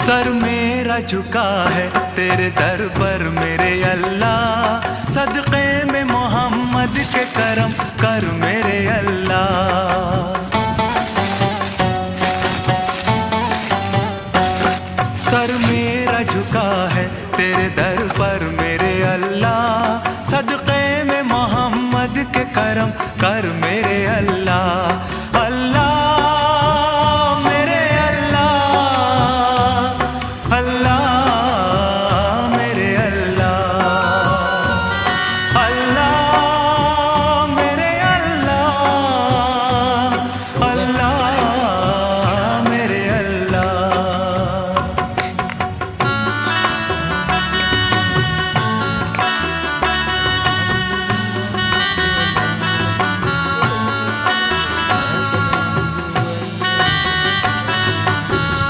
Sir मेरा झुका है तेरे दर पर मेरे अल्लाह, सदक़े में मोहम्मद के करम कर मेरे अल्लाह। सर मेरा झुका है तेरे दर पर मेरे अल्लाह,